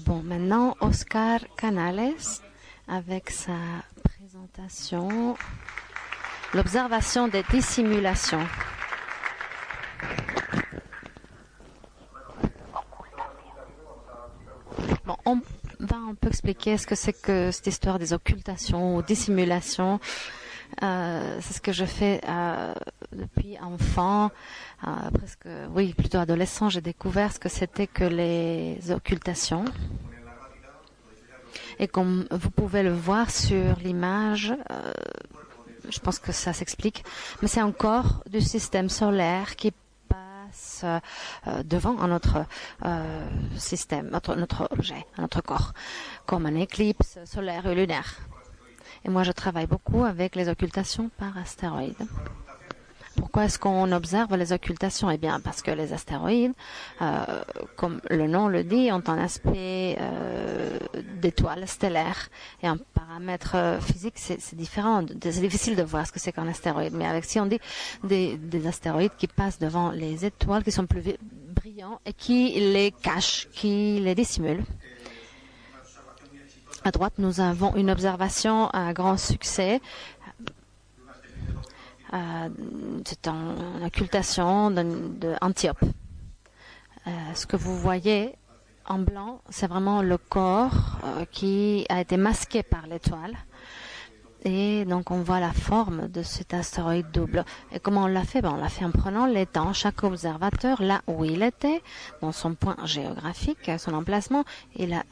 Bon, maintenant, Oscar Canales avec sa présentation, l'observation des dissimulations. Bon, on va un peu expliquer ce que c'est que cette histoire des occultations ou dissimulations. C'est ce que je fais depuis enfant, presque, oui, plutôt adolescent. J'ai découvert ce que c'était que les occultations. Et comme vous pouvez le voir sur l'image, je pense que ça s'explique, mais c'est un corps du système solaire qui passe devant notre système, notre objet, notre corps, comme un éclipse solaire ou lunaire. Et moi, je travaille beaucoup avec les occultations par astéroïdes. Pourquoi est-ce qu'on observe les occultations? Eh bien, parce que les astéroïdes, comme le nom le dit, ont un aspect d'étoile stellaire. Et en paramètre physique, c'est différent. C'est difficile de voir ce que c'est qu'un astéroïde. Mais avec, si on dit des astéroïdes qui passent devant les étoiles, qui sont plus brillants et qui les cachent, qui les dissimulent. À droite, nous avons une observation à grand succès. C'est une occultation d'Antiope. Ce que vous voyez en blanc, c'est vraiment le corps qui a été masqué par l'étoile. Et donc, on voit la forme de cet astéroïde double. Et comment on l'a fait? On l'a fait en prenant les temps, chaque observateur, là où il était, dans son point géographique, son emplacement, il a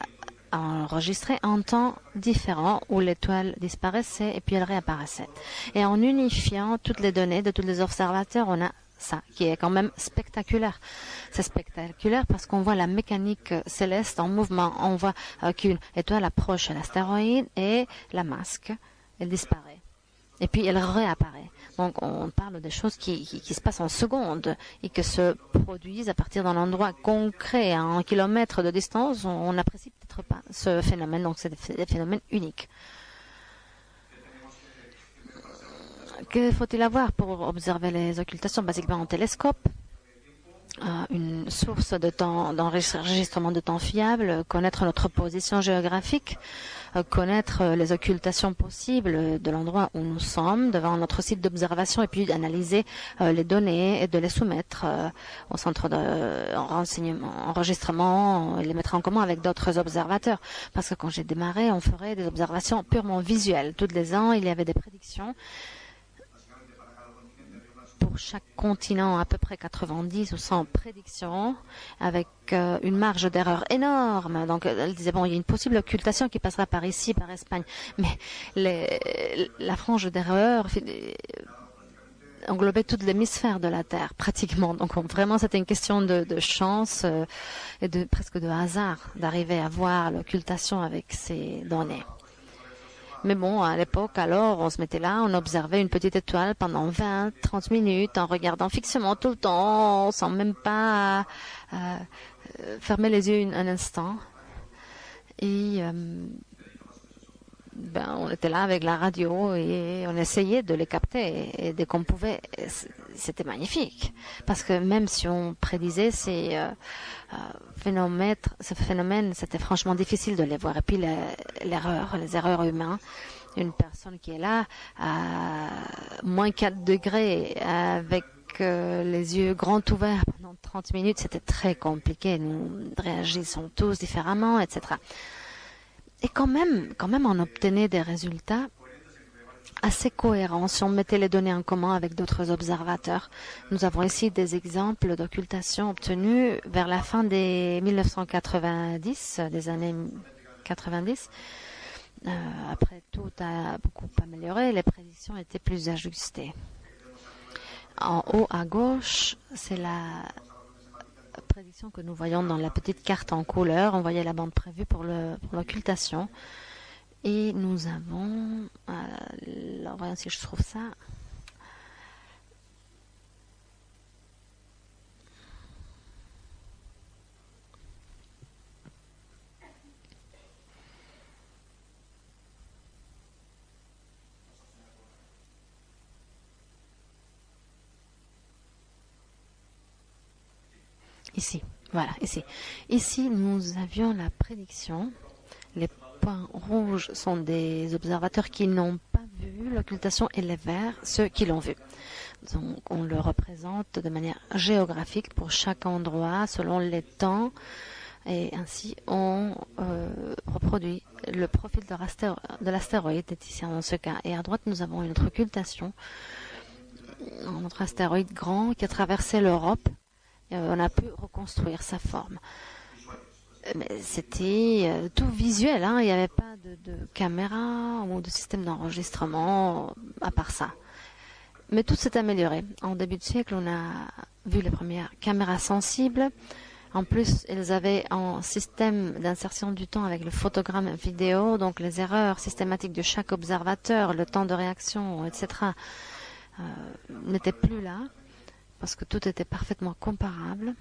enregistré un temps différent où l'étoile disparaissait et puis elle réapparaissait. Et en unifiant toutes les données de tous les observateurs, on a ça, qui est quand même spectaculaire. C'est spectaculaire parce qu'on voit la mécanique céleste en mouvement. On voit qu'une étoile approche l'astéroïde et la masque. Elle disparaît. Et puis elle réapparaît. Donc on parle des choses qui se passent en secondes et qui se produisent à partir d'un endroit concret, à 1 kilomètre de distance. On n'apprécie peut-être pas ce phénomène, donc c'est des phénomènes uniques. Que faut-il avoir pour observer les occultations? Basiquement un télescope, une source de temps, d'enregistrement de temps fiable, connaître notre position géographique, connaître les occultations possibles de l'endroit où nous sommes devant notre site d'observation et puis analyser les données et de les soumettre au centre de enregistrement et les mettre en commun avec d'autres observateurs. Parce que quand j'ai démarré, on ferait des observations purement visuelles. Tous les ans, il y avait des prédictions. Pour chaque continent, à peu près 90 ou 100 prédictions, avec une marge d'erreur énorme. Donc, elle disait, bon, il y a une possible occultation qui passera par ici, par Espagne. Mais la frange d'erreur englobait tout l'hémisphère de la Terre, pratiquement. Donc, vraiment, c'était une question de chance et presque de hasard d'arriver à voir l'occultation avec ces données. Mais bon, à l'époque, alors, on se mettait là, on observait une petite étoile pendant 20, 30 minutes en regardant fixement tout le temps, sans même pas fermer les yeux un instant. Et on était là avec la radio et on essayait de les capter. Et dès qu'on pouvait, c'était magnifique. Parce que même si on prédisait ces phénomènes, c'était franchement difficile de les voir. Et puis les erreurs humaines. Une personne qui est là à moins 4 degrés avec les yeux grands ouverts pendant 30 minutes, c'était très compliqué. Nous réagissons tous différemment, etc. Et quand même, on obtenait des résultats assez cohérents si on mettait les données en commun avec d'autres observateurs. Nous avons ici des exemples d'occultation obtenus vers la fin des 1990, des années 90. Après, tout a beaucoup amélioré, les prédictions étaient plus ajustées. En haut à gauche, c'est la prédiction que nous voyons dans la petite carte en couleur. On voyait la bande prévue pour l'occultation. Et nous avons... alors, voyons si je trouve ça. Ici. Voilà, ici. Ici, nous avions la prédiction. Les points rouges sont des observateurs qui n'ont pas vu l'occultation et les verts, ceux qui l'ont vu. Donc, on le représente de manière géographique pour chaque endroit, selon les temps. Et ainsi, on reproduit le profil de l'astéroïde, est ici dans ce cas. Et à droite, nous avons une autre occultation. Notre astéroïde grand qui a traversé l'Europe. Et on a pu reconstruire sa forme. Mais c'était tout visuel, hein. Il n'y avait pas de caméra ou de système d'enregistrement à part ça. Mais tout s'est amélioré. En début de siècle, on a vu les premières caméras sensibles. En plus, elles avaient un système d'insertion du temps avec le photogramme vidéo, donc les erreurs systématiques de chaque observateur, le temps de réaction, etc. N'étaient plus là, parce que tout était parfaitement comparable.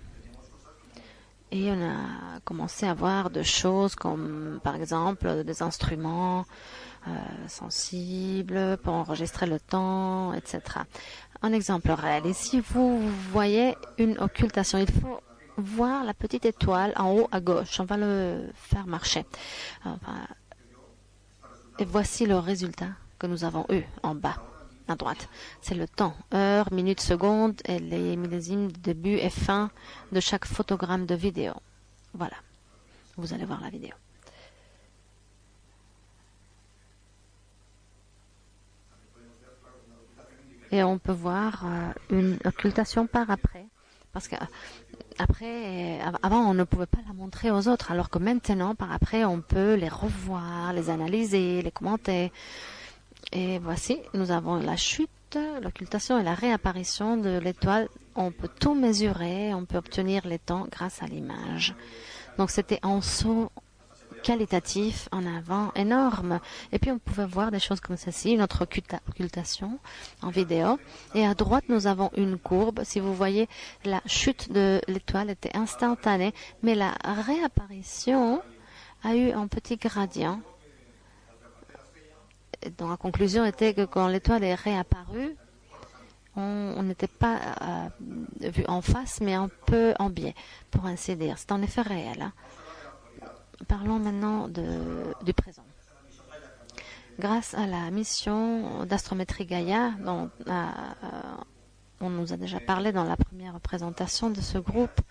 Et on a commencé à voir de choses comme, par exemple, des instruments sensibles pour enregistrer le temps, etc. Un exemple réel. Ici, vous voyez une occultation. Il faut voir la petite étoile en haut à gauche. On va le faire marcher. Et voici le résultat que nous avons eu en bas, à droite. C'est le temps, heure, minute, seconde et les millésimes de début et fin de chaque photogramme de vidéo. Voilà. Vous allez voir la vidéo. Et on peut voir une occultation par après. Parce que avant, on ne pouvait pas la montrer aux autres, alors que maintenant, par après, on peut les revoir, les analyser, les commenter. Et voici, nous avons la chute, l'occultation et la réapparition de l'étoile. On peut tout mesurer, on peut obtenir les temps grâce à l'image. Donc c'était un saut qualitatif en avant énorme. Et puis on pouvait voir des choses comme ceci, notre occultation en vidéo. Et à droite, nous avons une courbe. Si vous voyez, la chute de l'étoile était instantanée, mais la réapparition a eu un petit gradient. Donc la conclusion était que quand l'étoile est réapparue, on n'était pas vu en face, mais un peu en biais, pour ainsi dire. C'est en effet réel. Hein. Parlons maintenant du présent. Grâce à la mission d'astrométrie Gaïa, dont on nous a déjà parlé dans la première présentation de ce groupe,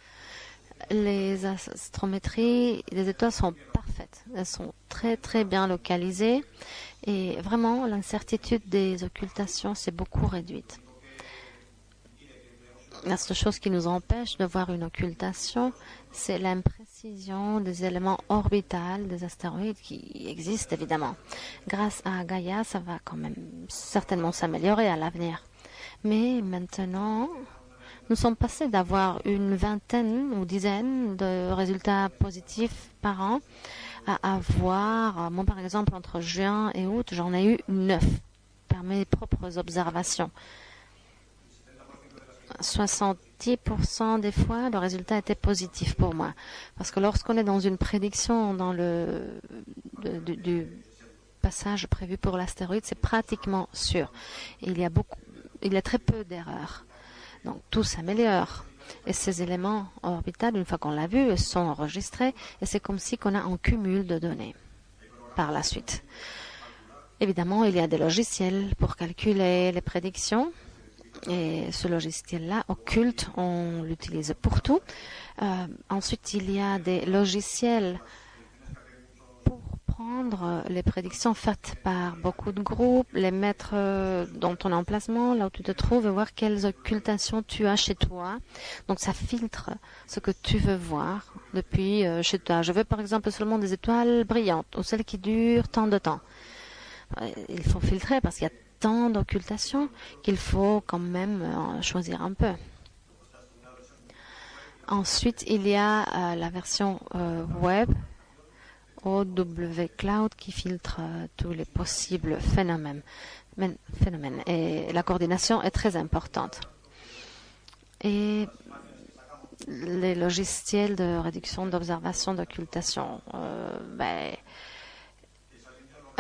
les astrométries des étoiles sont parfaites. Elles sont très très bien localisées et vraiment l'incertitude des occultations s'est beaucoup réduite. La seule chose qui nous empêche de voir une occultation, c'est l'imprécision des éléments orbitaux des astéroïdes qui existent évidemment. Grâce à Gaïa, ça va quand même certainement s'améliorer à l'avenir. Mais maintenant, nous sommes passés d'avoir une vingtaine ou dizaine de résultats positifs par an à avoir, moi par exemple, entre juin et août, j'en ai eu 9 par mes propres observations. 70% des fois, le résultat était positif pour moi. Parce que lorsqu'on est dans une prédiction dans du passage prévu pour l'astéroïde, c'est pratiquement sûr. Et il y a très peu d'erreurs. Donc tout s'améliore. Et ces éléments orbitaux, une fois qu'on l'a vu, sont enregistrés. Et c'est comme si on a un cumul de données par la suite. Évidemment, il y a des logiciels pour calculer les prédictions. Et ce logiciel-là, occulte, on l'utilise pour tout. Ensuite, il y a des logiciels pour prendre les prédictions faites par beaucoup de groupes, les mettre dans ton emplacement, là où tu te trouves, et voir quelles occultations tu as chez toi. Donc, ça filtre ce que tu veux voir depuis chez toi. Je veux par exemple seulement des étoiles brillantes ou celles qui durent tant de temps. Il faut filtrer parce qu'il y a tant d'occultation qu'il faut quand même choisir un peu. Ensuite, il y a la version web OW Cloud qui filtre tous les possibles phénomènes. Et la coordination est très importante. Et les logiciels de réduction d'observation d'occultation,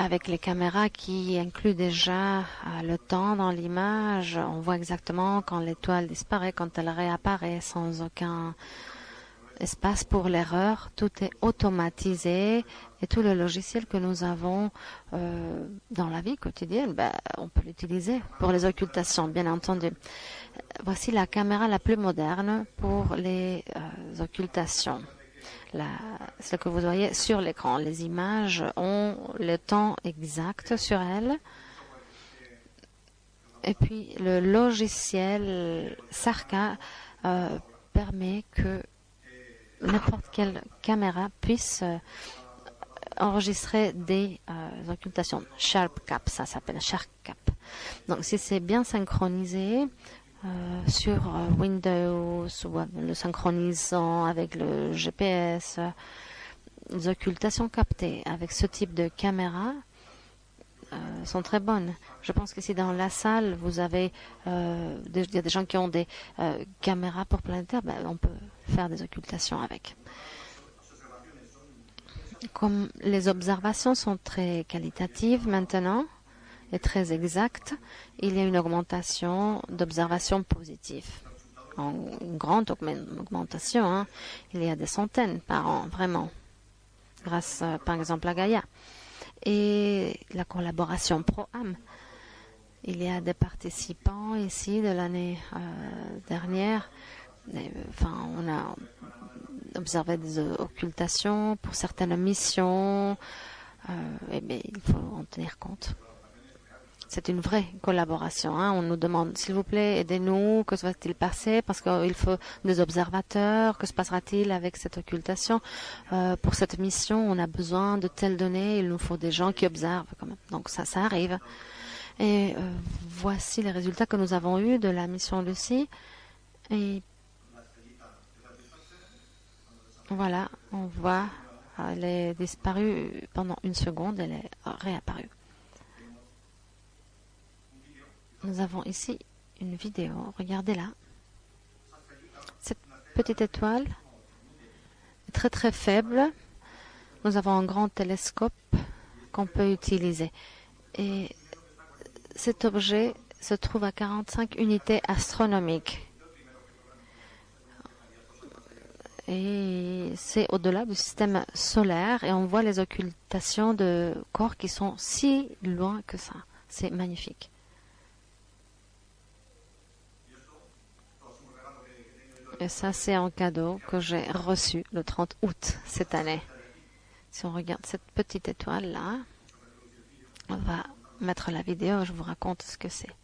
avec les caméras qui incluent déjà le temps dans l'image, on voit exactement quand l'étoile disparaît, quand elle réapparaît sans aucun espace pour l'erreur. Tout est automatisé et tout le logiciel que nous avons dans la vie quotidienne, on peut l'utiliser pour les occultations, bien entendu. Voici la caméra la plus moderne pour les occultations. Ce que vous voyez sur l'écran, les images ont le temps exact sur elles. Et puis le logiciel Sarka permet que n'importe quelle caméra puisse enregistrer des occultations. SharpCap, ça s'appelle SharpCap. Donc si c'est bien synchronisé sur Windows ou le synchronisant avec le GPS, les occultations captées avec ce type de caméra sont très bonnes. Je pense qu'ici dans la salle, vous avez il y a des gens qui ont des caméras pour planétaire, on peut faire des occultations avec. Comme les observations sont très qualitatives maintenant et très exactes, il y a une augmentation d'observations positives. Une grande augmentation, hein. Il y a des centaines par an, vraiment, grâce par exemple à Gaia. Et la collaboration ProAm. Il y a des participants ici de l'année dernière. On a observé des occultations pour certaines missions. Il faut en tenir compte. C'est une vraie collaboration. Hein. On nous demande, s'il vous plaît, aidez-nous, que va-t-il passer? Parce qu'il faut des observateurs. Que se passera-t-il avec cette occultation? Pour cette mission, on a besoin de telles données. Il nous faut des gens qui observent quand même. Donc ça arrive. Et voici les résultats que nous avons eus de la mission Lucie. Et voilà, on voit, elle est disparue pendant une seconde, elle est réapparue. Nous avons ici une vidéo, regardez-la. Cette petite étoile est très très faible. Nous avons un grand télescope qu'on peut utiliser. Et cet objet se trouve à 45 unités astronomiques. Et c'est au-delà du système solaire et on voit les occultations de corps qui sont si loin que ça. C'est magnifique. Et ça, c'est un cadeau que j'ai reçu le 30 août cette année. Si on regarde cette petite étoile-là, on va mettre la vidéo, je vous raconte ce que c'est.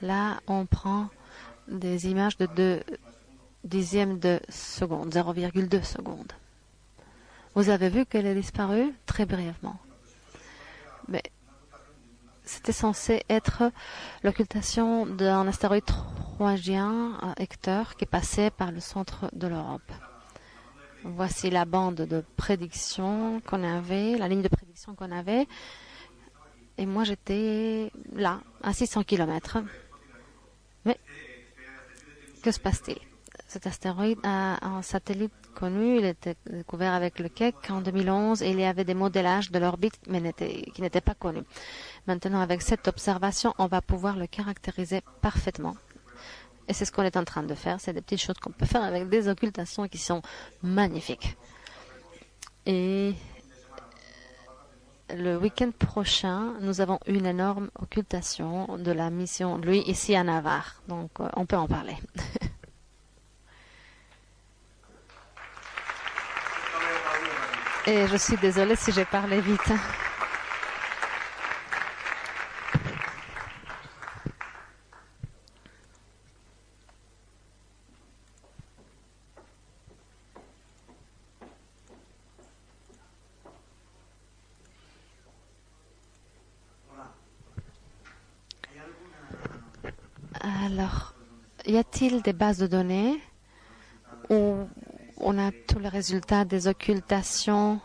Là, on prend des images de 2 dixièmes de seconde, 0,2 secondes. Vous avez vu qu'elle est disparue très brièvement. Mais c'était censé être l'occultation d'un astéroïde troyen, Hector, qui passait par le centre de l'Europe. Voici la bande de prédiction qu'on avait, la ligne de prédiction qu'on avait. Et moi, j'étais là, à 600 km. Mais que se passe-t-il? Cet astéroïde a un satellite connu, il était découvert avec le Keck en 2011 et il y avait des modélages de l'orbite qui n'étaient pas connus. Maintenant, avec cette observation, on va pouvoir le caractériser parfaitement. Et c'est ce qu'on est en train de faire, c'est des petites choses qu'on peut faire avec des occultations qui sont magnifiques. Et le week-end prochain, nous avons une énorme occultation de la mission, lui, ici à Navarre. Donc, on peut en parler. Et je suis désolée si j'ai parlé vite. Alors, y a-t-il des bases de données où on a tous les résultats des occultations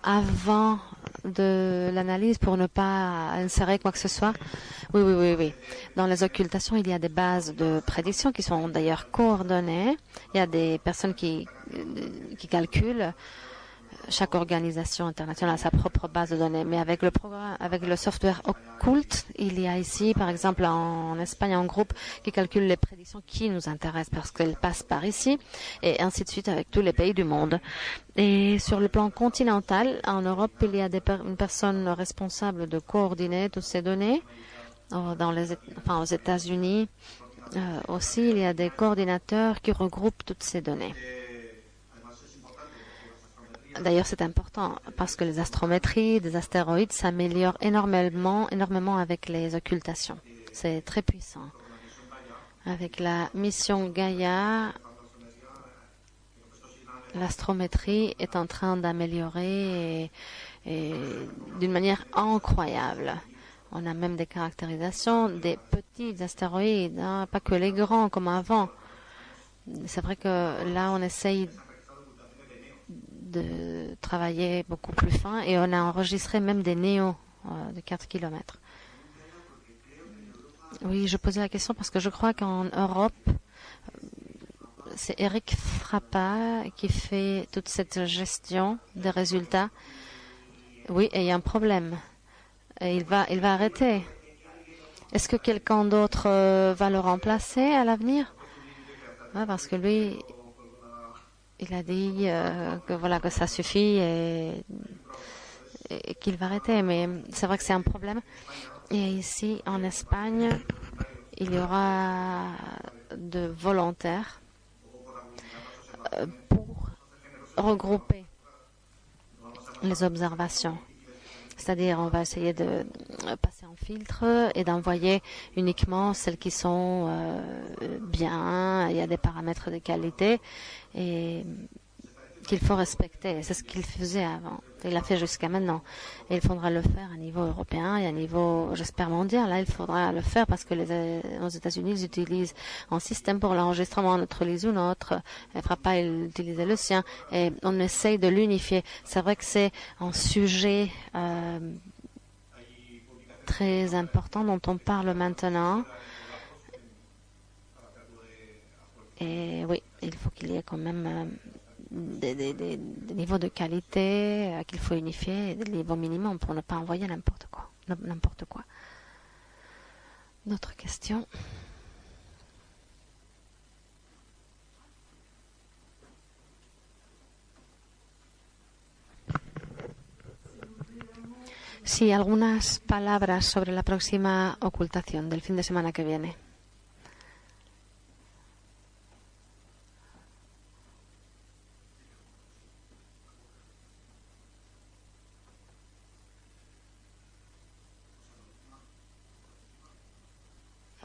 avant de l'analyse pour ne pas insérer quoi que ce soit? Oui. Dans les occultations, il y a des bases de prédiction qui sont d'ailleurs coordonnées. Il y a des personnes qui calculent Chaque organisation internationale a sa propre base de données, mais avec le programme, avec le software occulte, il y a ici, par exemple, en Espagne, un groupe qui calcule les prédictions qui nous intéressent parce qu'elles passent par ici, et ainsi de suite avec tous les pays du monde. Et sur le plan continental, en Europe, il y a une personne responsable de coordonner toutes ces données. Aux États-Unis aussi, il y a des coordinateurs qui regroupent toutes ces données. D'ailleurs, c'est important parce que les astrométries des astéroïdes s'améliorent énormément avec les occultations. C'est très puissant. Avec la mission Gaia, l'astrométrie est en train d'améliorer et d'une manière incroyable. On a même des caractérisations des petits astéroïdes, hein, pas que les grands comme avant. C'est vrai que là, on essaye de travailler beaucoup plus fin et on a enregistré même des néos de 4 km. Oui, je posais la question parce que je crois qu'en Europe, c'est Eric Frappa qui fait toute cette gestion des résultats. Oui, et il y a un problème. Et il va arrêter. Est-ce que quelqu'un d'autre va le remplacer à l'avenir? Ouais, parce que lui, il a dit que ça suffit et qu'il va arrêter. Mais c'est vrai que c'est un problème. Et ici, en Espagne, il y aura de volontaires pour regrouper les observations. C'est-à-dire, on va essayer de passer en filtre et d'envoyer uniquement celles qui sont bien. Il y a des paramètres de qualité et qu'il faut respecter. C'est ce qu'il faisait avant. Il l'a fait jusqu'à maintenant. Et il faudra le faire à niveau européen et à niveau, j'espère, mondial. Là, il faudra le faire parce que aux États-Unis, ils utilisent un système pour l'enregistrement. Notre utilise une autre. Frappa, il utilisait le sien. Et on essaye de l'unifier. C'est vrai que c'est un sujet très important dont on parle maintenant. Et oui, il faut qu'il y ait quand même des niveaux de qualité qu'il faut unifier, des niveaux minimums pour ne pas envoyer n'importe quoi. D'autres questions? Sí, algunas palabras sobre la próxima ocultación del fin de semana que viene.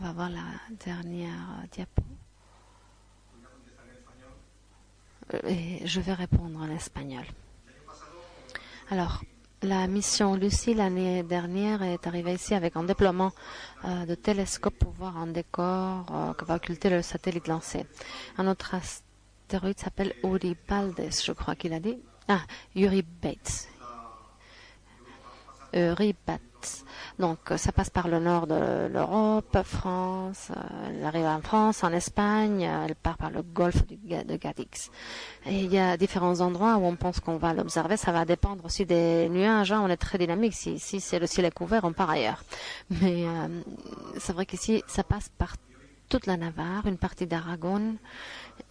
On va voir la dernière diapo. Et je vais répondre en espagnol. Alors, la mission Lucie l'année dernière est arrivée ici avec un déploiement de télescope pour voir un décor que va occulter le satellite lancé. Un autre astéroïde s'appelle Eurybaldes, je crois qu'il a dit. Ah, Eurybates. Donc, ça passe par le nord de l'Europe, France, elle arrive en France, en Espagne, elle part par le golfe de Cadix. Et il y a différents endroits où on pense qu'on va l'observer. Ça va dépendre aussi des nuages. Hein. On est très dynamique. Si le ciel est couvert, on part ailleurs. Mais c'est vrai qu'ici, ça passe par toute la Navarre, une partie d'Aragon.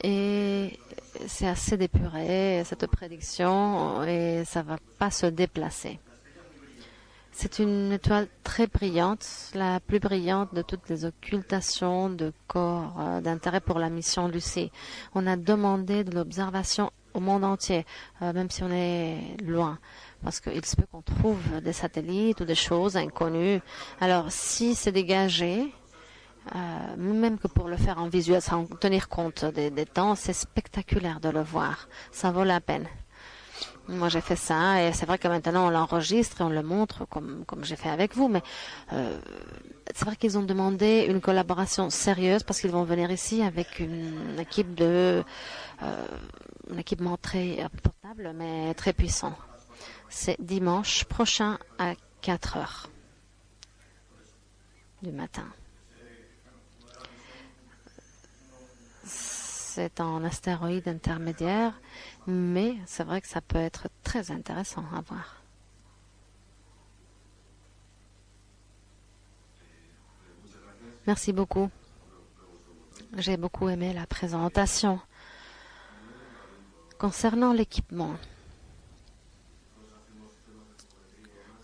Et c'est assez épuré, cette prédiction, et ça ne va pas se déplacer. C'est une étoile très brillante, la plus brillante de toutes les occultations de corps d'intérêt pour la mission Lucie. On a demandé de l'observation au monde entier, même si on est loin, parce qu'il se peut qu'on trouve des satellites ou des choses inconnues. Alors, si c'est dégagé, même que pour le faire en visuel, sans tenir compte des temps, c'est spectaculaire de le voir. Ça vaut la peine. Moi, j'ai fait ça et c'est vrai que maintenant, on l'enregistre et on le montre comme j'ai fait avec vous. Mais c'est vrai qu'ils ont demandé une collaboration sérieuse parce qu'ils vont venir ici avec une équipe un équipement très portable mais très puissant. C'est dimanche prochain à 4 heures du matin. c'est un astéroïde intermédiaire, mais c'est vrai que ça peut être très intéressant à voir. Merci beaucoup. J'ai beaucoup aimé la présentation. Concernant l'équipement,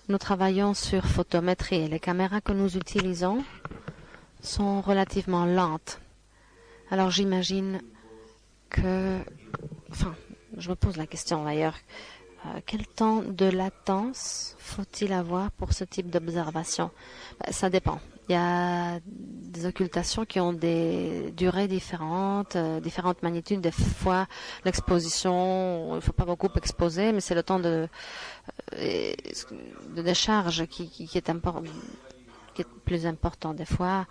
nous travaillons sur photométrie et les caméras que nous utilisons sont relativement lentes. Alors j'imagine que... Enfin, je me pose la question d'ailleurs. Quel temps de latence faut-il avoir pour ce type d'observation? Ça dépend. Il y a des occultations qui ont des durées différentes, différentes magnitudes. Des fois, l'exposition, il ne faut pas beaucoup exposer, mais c'est le temps de décharge qui est plus important. Des fois,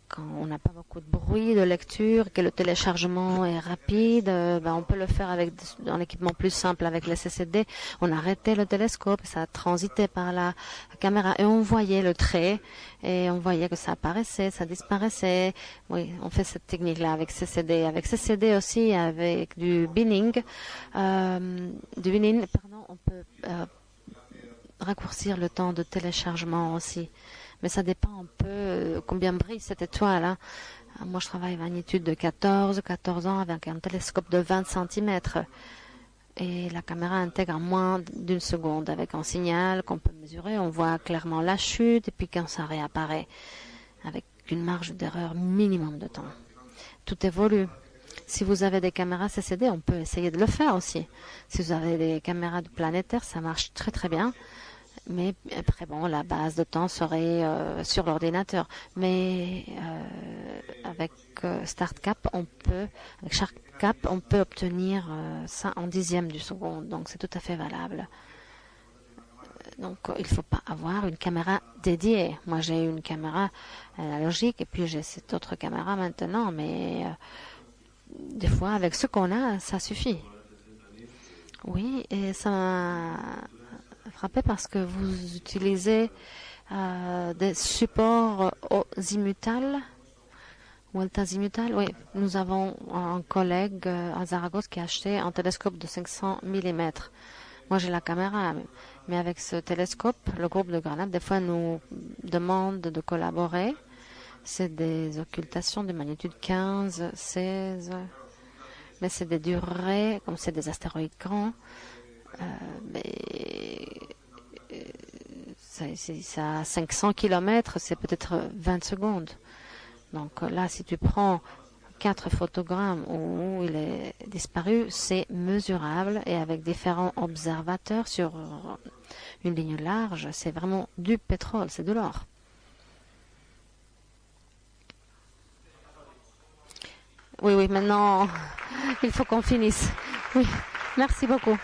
quand on n'a pas beaucoup de bruit de lecture, que le téléchargement est rapide, on peut le faire avec un équipement plus simple avec les CCD. On arrêtait le télescope, ça transitait par la caméra et on voyait le trait et on voyait que ça apparaissait, ça disparaissait. Oui, on fait cette technique-là avec CCD. Avec CCD aussi, avec du binning, on peut raccourcir le temps de téléchargement aussi. Mais ça dépend un peu combien brille cette étoile. Hein. Moi, je travaille à magnitude de 14 ans avec un télescope de 20 cm. Et la caméra intègre en moins d'une seconde. Avec un signal qu'on peut mesurer, on voit clairement la chute et puis quand ça réapparaît, avec une marge d'erreur minimum de temps. Tout évolue. Si vous avez des caméras CCD, on peut essayer de le faire aussi. Si vous avez des caméras de planétaire, ça marche très très bien. Mais après, bon, la base de temps serait sur l'ordinateur. Mais avec StartCap, avec SharkCap, on peut obtenir ça en dixième du seconde. Donc, c'est tout à fait valable. Donc, il ne faut pas avoir une caméra dédiée. Moi, j'ai une caméra analogique et puis j'ai cette autre caméra maintenant. Mais des fois, avec ce qu'on a, ça suffit. Oui, et ça m'a frappé parce que vous utilisez des supports azimutal ou altazimutal. Oui, nous avons un collègue à Zaragoza qui a acheté un télescope de 500 mm. Moi, j'ai la caméra, mais avec ce télescope, le groupe de Grenade, des fois, nous demande de collaborer. C'est des occultations de magnitude 15, 16, mais c'est des durées, comme c'est des astéroïdes grands. Mais ça, 500 km, c'est peut-être 20 secondes. Donc là, si tu prends 4 photogrammes où il est disparu, c'est mesurable et avec différents observateurs sur une ligne large, c'est vraiment du pétrole, c'est de l'or. Oui, maintenant, il faut qu'on finisse. Oui, merci beaucoup.